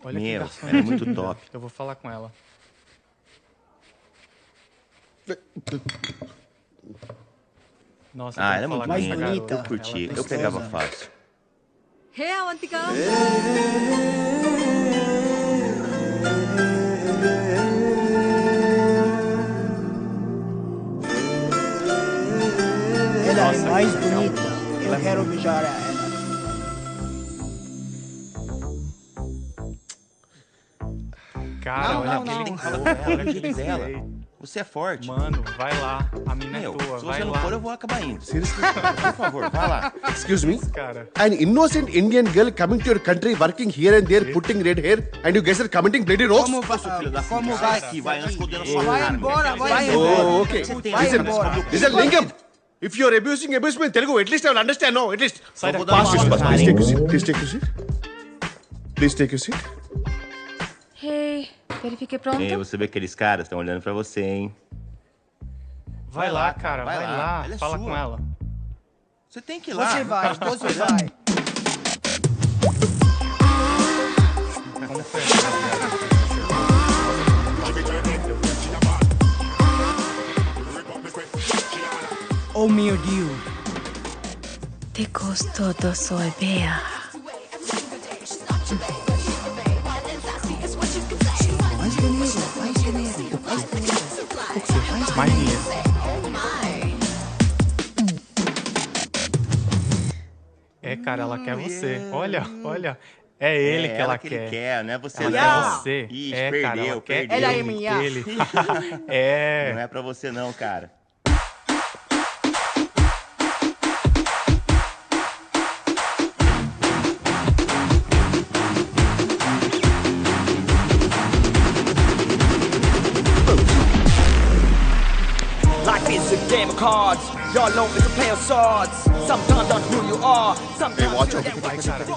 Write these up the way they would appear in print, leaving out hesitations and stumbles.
Olha que Meu, garçom ela é linda. muito top. Eu vou falar com ela. Nossa, eu Ah, tenho ela é que muito falar com essa linda. bonita. Eu garota. curti. Ela é Eu pegava gostosa. fácil. Hey, Avantika! Ela Nossa, é mais que legal. bonita. Ela Eu é quero muito beijar ela. Cara, Não, olha não, aquele não. Fala com ela, olha do jeito aquele dela. jeito. Você é forte. Mano, vai lá. A mina é Meu, tua. se Vai você não lá. for, eu vou acabar indo. Seriously? Por favor, vai lá. Excuse me? Cara, An innocent Indian girl coming to your country, working here and there, putting red hair, and you guys are commenting bloody roast? Como, Filho da como puta, vai? sai aqui, vai antes que eu dê na sua Vai cara. embora, vai Oh, embora. okay. Vai Listen, embora. listen, Lingam. If you're abuse me in Telugu, at least I will understand, no? At least. sai vou daqui. dar uma Please take your seat. Please take your seat. Please take your seat. Hey, verifique pronto? Ei, você vê aqueles caras estão olhando pra você, hein? Vai lá, cara. Vai lá. Ela é Fala sua. com ela. Você tem que ir lá. Você vai, você vai. Como foi essa viagem? Oh meu Deus. Te gostou do soy bea. Mais dinheiro, mais dinheiro, mais dinheiro. Mais dinheiro. É, cara, ela quer você. Olha, olha. É ele que ela ele quer. quer, não é você Ela não. quer você. Ixi, É, perdeu, cara, ela quer perdeu. Ela é ele. minha. Ele. Não É. é pra você não, cara. Life is a game of cards. Y'all know it's a play of swords. Sometimes on who you are. Sometimes watch you out. get Vai, what cara. you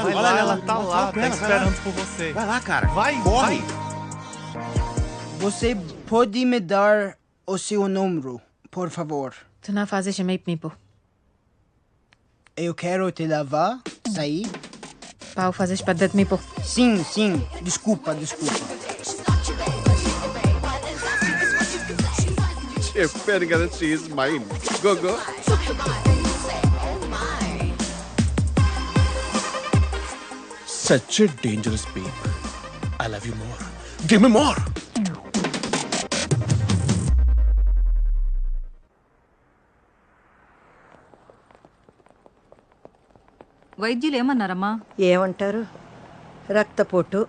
Vai lá, ela tá lá, tá esperando por você. Vai lá, cara. Vai, Corre. vai. Você pode me dar o seu número, por favor? Tu não fazes meio mipo. Eu quero te levar, sair. Pau fazes para de mipo. Sim, sim. Desculpa, desculpa. చెప్పాను కదా, she is mine. Go, go. Such a dangerous babe. I love you more. Give me more. వైద్యులు ఏమన్నారమ్మా? ఏమంటారు? రక్తపోటు,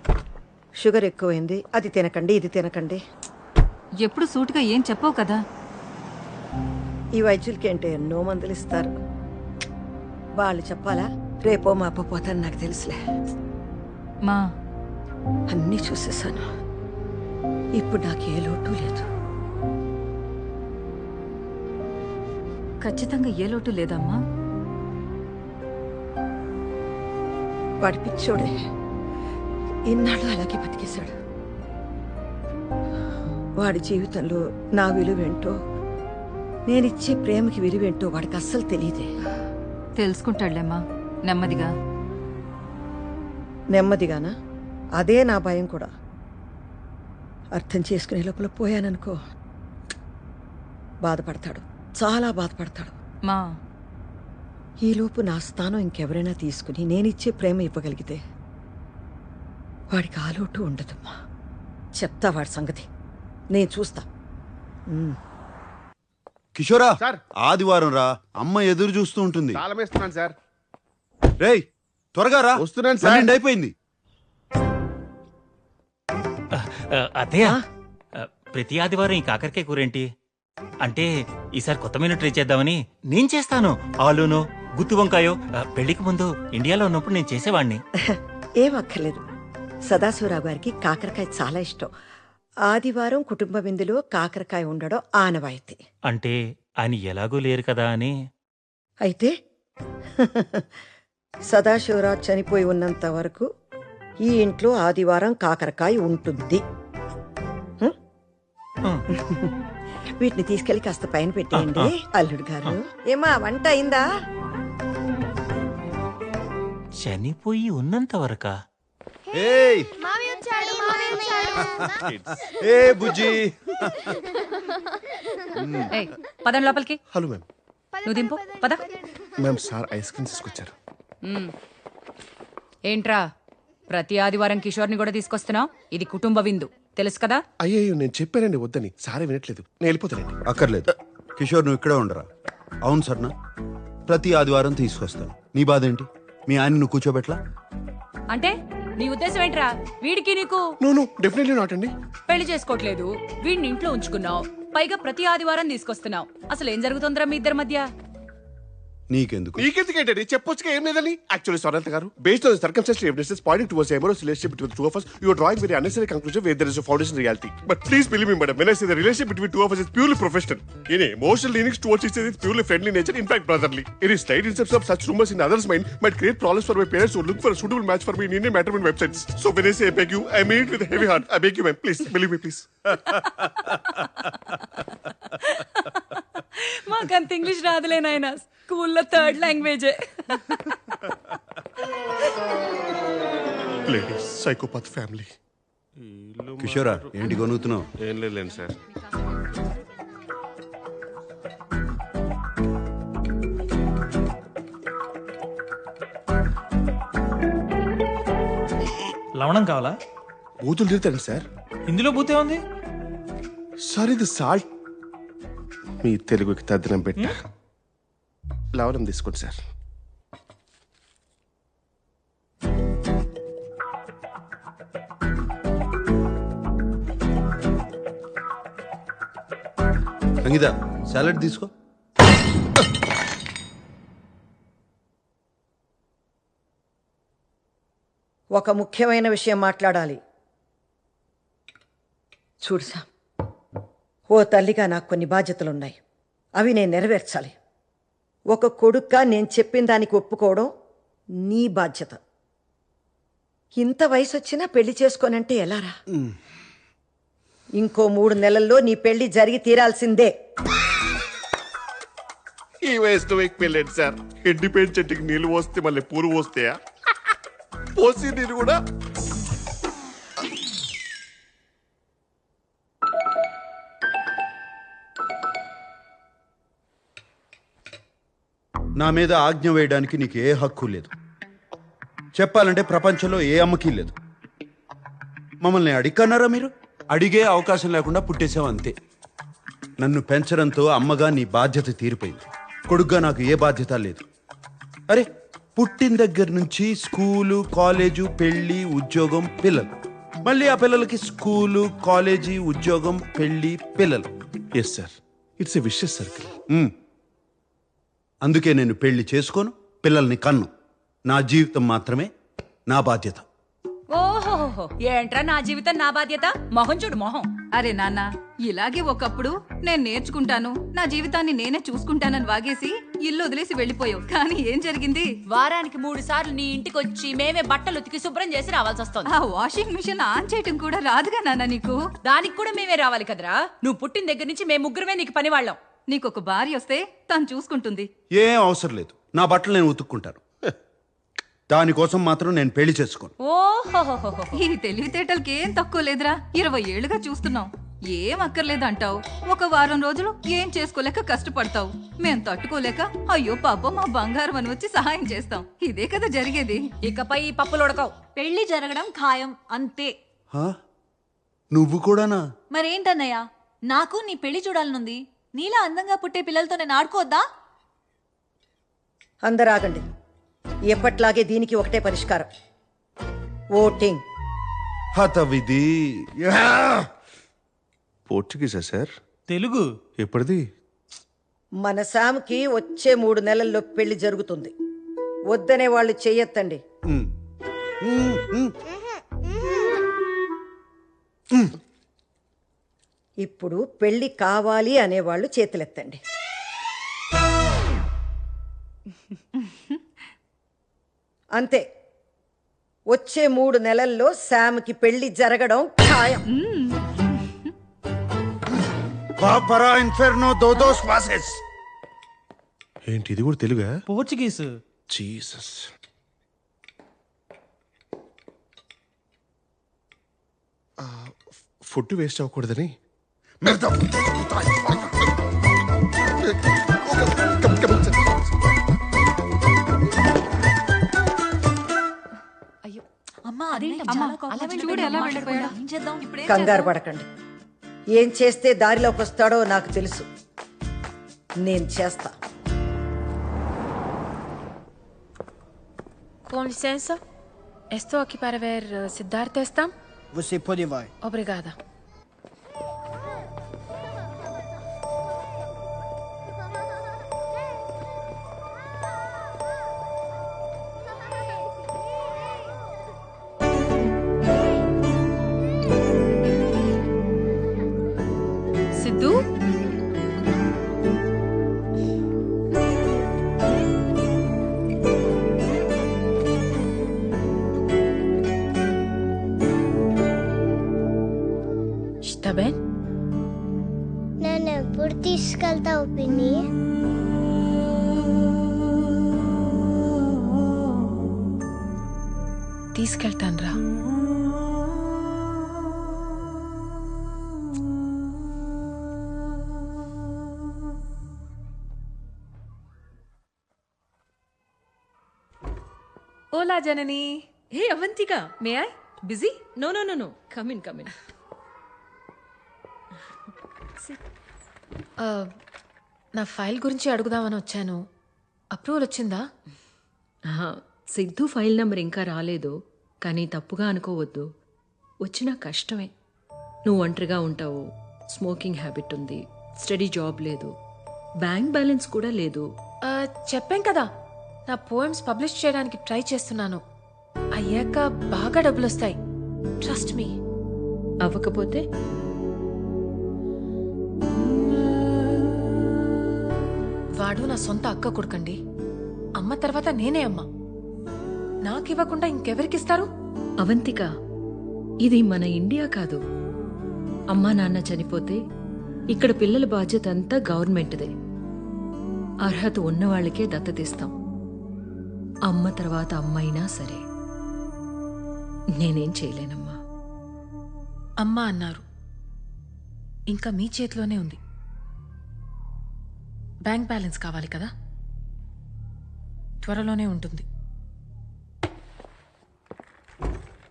sugar ఎక్కువైంది, అది తినకండి ఇది తినకండి. ఎప్పుడు సూటిగా ఏం చెప్పవు కదా. ఈ వైద్యులకి ఏంటో ఎన్నో మందులు ఇస్తారు. వాళ్ళు చెప్పాలా? రేపో మాపో పోతాను, నాకు తెలుసులే. మా అన్నీ చూసేసాను. ఇప్పుడు నాకు ఏ లోటు లేదు. ఖచ్చితంగా ఏ లోటు లేదమ్మా. వాడి పిచ్చోడే ఇన్నాళ్ళు అలాగే బతికేశాడు. వాడి జీవితంలో నా విలువేంటో, నేనిచ్చే ప్రేమకి విలువేంటో వాడికి అస్సలు తెలియదే. తెలుసుకుంటాడులేమ్మా నెమ్మదిగా. నెమ్మదిగానా? అదే నా భయం కూడా. అర్థం చేసుకునే లోపల పోయాననుకో, బాధపడతాడు, చాలా బాధపడతాడు. మా ఈలోపు నా స్థానం ఇంకెవరైనా తీసుకుని నేనిచ్చే ప్రేమ ఇవ్వగలిగితే వాడికి ఆలోటు ఉండదమ్మా. చెప్తా వాడి సంగతి, నేను చూస్తా. కిషోరా, సార్. ఆదివారం రా, అమ్మ ఎదురు చూస్తూ ఉంటుంది. తాళం వేస్తున్నాను సార్. రేయ్ త్వరగా రా, వస్తున్నాను సార్. 12 అయిపోయింది. అదే ప్రతి ఆదివారం ఈ కాకరకాయ కూరేంటి అంటే ఈసారి కొత్త మెనూ ట్రై చేద్దామని. నేను చేస్తాను. ఆలూను గుత్తి వంకాయో పెళ్లికి ముందు ఇండియాలో ఉన్నప్పుడు నేను చేసేవాడిని. ఏం అక్కర్లేదు. సదాశివరావు గారికి కాకరకాయ చాలా ఇష్టం. ఆదివారం కుటుంబ విందులో కాకరకాయ ఉండడం ఆనవాయితీ. అంటే ఆయన ఎలాగూ లేరు కదా అని. అయితే సదాశివరావు చనిపోయి ఉన్నంత వరకు ఈ ఇంట్లో ఆదివారం కాకరకాయ ఉంటుంది. వీటిని తీసుకెళ్లి కాస్త పైన పెట్టేయండి అల్లుడు గారు. ఏమా వంట అయిందా? చనిపోయి ఉన్నంత వరకా? ఏయ్ ఏ బుజ్జి ఏయ్, పదండి లోపలికి. Hello ma'am. నువ్వు దింపు పద. మ్యామ్ సార్ ఐస్ క్రీమ్ తీసుకొచ్చారు. ఏంట్రా ప్రతి ఆదివారం కిషోర్ని కూడా తీసుకొస్తున్నావు? ఇది కుటుంబ విందు తెలుసు కదా. అయ్యో నేను చెప్పానండి వద్దని, సారే వినట్లేదు. నేను వెళ్ళిపోతానండి. అక్కర్లేదు కిషోర్, నువ్వు ఇక్కడే ఉండరా. అవును సర్నా, ప్రతి ఆదివారం తీసుకొస్తాను. నీ బాధ ఏంటి? మీ ఆయన నువ్వు కూర్చోబెట్లా? అంటే నీ ఉద్దేశం ఏంట్రా? వీడికి నీకు నో డెఫినెట్లీ నాట్ అండి. పెళ్లి చేసుకోవట్లేదు, వీడిని ఇంట్లో ఉంచుకున్నావు, పైగా ప్రతి ఆదివారం తీసుకొస్తున్నావు. అసలు ఏం జరుగుతుందిరా మీ ఇద్దరి మధ్య? నీకెందుకు? నీకెందుకేంటండి? చెప్పొచ్చుగా ఏం లేదని. యాక్చువల్లీ సొరంత గారు, based on circumstantial evidences Poynting towards amorous relationship between the two of us, you are drawing very unnecessary conclusion where there is a foundation reality. But please believe me, madam, when I say the relationship between two of us is purely professional. Any emotional leanings towards each other is purely friendly nature, in fact brotherly. Any slight inception of such rumors in others' mind might create problems for my parents who look for a suitable match for me in Indian matrimony websites. So when I say I beg you, I mean it with a heavy heart. I beg you, ma'am, please believe me, please. మాకంత English రాదులే నాయన, స్కూల్లో third లాంగ్వేజే. Ladies, psychopath family. కిషోరా, ఏంటి కొనుగుతున్నావు? ఏం లేదులేండి sir. లవణం కావాలా? బూతులు తిరుగుతాను సార్. ఇందులో బూతే ఉంది సార్. ఇది సాల్ట్. మీ తెలుగుకి తద్దినం పెట్ట లవణం తీసుకోండి సార్. సంగీత, సాలడ్ తీసుకో. ఒక ముఖ్యమైన విషయం మాట్లాడాలి. చూడు సామ్, ఓ తల్లిగా నాకు కొన్ని బాధ్యతలున్నాయి. అవి నేను నెరవేర్చాలి. ఒక కొడుక్గా నేను చెప్పిన దానికి ఒప్పుకోవడం నీ బాధ్యత. ఇంత వయసు వచ్చినా పెళ్లి చేసుకోనంటే ఎలారా? ఇంకో 3 నెలల్లో నీ పెళ్లి జరిగి తీరాల్సిందే. ఈ వయసులో మీకు పెళ్ళండి సార్. ఎండిపోయిన చెట్టుకి నీళ్ళు పోస్తే మళ్ళీ పూరు పోస్తాయా? పోసి నేను కూడా. నా మీద ఆజ్ఞ వేయడానికి నీకు ఏ హక్కు లేదు. చెప్పాలంటే ప్రపంచంలో ఏ అమ్మకి లేదు. మమ్మల్ని అడిగన్నారా మీరు? అడిగే అవకాశం లేకుండా పుట్టేశావు అంతే. నన్ను పెంచడంతో అమ్మగా నీ బాధ్యత తీరిపోయింది. కొడుగ్గా నాకు ఏ బాధ్యత లేదు. అరే, పుట్టిన దగ్గర నుంచి స్కూలు, కాలేజు, పెళ్ళి, ఉద్యోగం, పిల్లలు. మళ్ళీ ఆ పిల్లలకి స్కూలు, కాలేజీ, ఉద్యోగం, పెళ్ళి, పిల్లలు. Yes sir, it's a vicious circle. అందుకే నేను పెళ్లి చేసుకోను, పిల్లల్ని కన్ను. నా జీవితం మాత్రమే నా బాధ్యత. ఓహోహో, ఏంట్రా నా జీవితం నా బాధ్యత? మొహం చూడు మొహం. అరే నాన్న, ఇలాగే ఒకప్పుడు నేను నేర్చుకుంటాను, నా జీవితాన్ని నేనే చూసుకుంటానని వాగేసి ఇల్లు వదిలేసి వెళ్ళిపోయావు. కానీ ఏం జరిగింది? వారానికి 3 సార్లు నీ ఇంటికి వచ్చి మేమే బట్టలు ఉతికి శుభ్రం చేసి రావాల్సి వస్తుంది. ఆ వాషింగ్ మిషన్ ఆన్ చేయటం కూడా రాదుగా నాన్న నీకు. దానికి కూడా మేమే రావాలి కదరా. నువ్వు పుట్టిన దగ్గర నుంచి మేము ముగ్గురమే నీకు పని వాళ్ళం. నీకొక భార్య వస్తే తను చూసుకుంటుంది. ఏం అవసరం లేదు, నా బట్టలు నేను ఉతుక్కుంటాను. దానికోసం మాత్రం నేను పెళ్లి చేసుకోను. ఓహోహోహో, ఈ తెలివితేటలకి ఏం తక్కువ లేదురా. 20 ఏళ్లుగా చూస్తున్నాం. ఏం అక్కర్లేదు అంటావు, ఒక వారం రోజులు ఏం చేసుకోలేక కష్టపడతావు. మేం తట్టుకోలేక అయ్యో పాపం మా బంగారం అని వచ్చి సహాయం చేస్తాం. ఇదే కదా జరిగేది. ఇకపై ఈ పప్పులు ఉడకవు. పెళ్లి జరగడం ఖాయం అంతే. నువ్వు కూడానా? మరేంటన్నయ్య, నాకు నీ పెళ్లి చూడాలనుంది. నీలా అందంగా పుట్టే పిల్లలతో నేను ఆడుకోవద్దా? అందరూ ఆగండి. ఎప్పట్లాగే దీనికి ఒకటే పరిష్కారం, ఓటింగ్. హతవిధి. పోర్చుగీసా సార్? తెలుగు. ఎప్పటిది? మన శామ్కి వచ్చే 3 నెలల్లో పెళ్లి జరుగుతుంది. వద్దనే వాళ్ళు చెయ్యొద్దండి. ఇప్పుడు పెళ్లి కావాలి అనేవాళ్ళు చేతులెత్తండి. అంతే, వచ్చే 3 నెలల్లో శామ్కి పెళ్లి జరగడం ఖాయం. ఏంటి ఇది కూడా తెలుగా? పోర్చుగీస్. జీసస్. ఫుడ్ వేస్ట్ అవ్వకూడదని. అమ్మా చూడు ఎలా వెళ్ళిపోయాడు. ఏం చేద్దాం ఇప్పుడే కంగారు పడకండి. ఏం చేస్తే దారిలోకి వస్తాడో నాకు తెలుసు. నేను చేస్తా. Com licença. Estou aqui para ver Siddhartha Estam. Você pode vai. Obrigada. Sidhu? Está bem? నన్ను ఎప్పుడు తీసుకెళ్తావు పిన్ని? తీసుకెళ్తాన్రా. Hola, Janani. Hey, Avantika. May I? Busy? No. Come in. నా ఫైల్ గురించి అడుగుదామని వచ్చాను. అప్రూవల్ వచ్చిందా? సిద్ధు ఫైల్ నెంబర్ ఇంకా రాలేదు, కానీ తప్పుగా అనుకోవద్దు. వచ్చినా కష్టమే. నువ్వు ఒంటరిగా ఉంటావు, స్మోకింగ్ హ్యాబిట్ ఉంది, స్టడీ జాబ్ లేదు, బ్యాంక్ బ్యాలెన్స్ కూడా లేదు. చెప్పాం కదా, నా పోయమ్స్ పబ్లిష్ చేయడానికి ట్రై చేస్తున్నాను. అయ్యాక బాగా డబ్బులు వస్తాయి. Trust me. అవ్వకపోతే వాడు నా సొంత అక్క కొడుకండి. అమ్మ తర్వాత నేనే అమ్మ. నాకివ్వకుండా ఇంకెవరికిస్తారు? అవంతిక, ఇది మన ఇండియా కాదు. అమ్మా నాన్న చనిపోతే ఇక్కడ పిల్లల బాధ్యత అంతా గవర్నమెంట్దే. అర్హత ఉన్నవాళ్లకే దత్తతిస్తాం. అమ్మ తర్వాత అమ్మైనా సరే. నేనేం చేయలేనమ్మా. అమ్మ అన్నారు, ఇంకా మీ చేతిలోనే ఉంది. బ్యాంక్ బ్యాలెన్స్ కావాలి కదా, త్వరలోనే ఉంటుంది.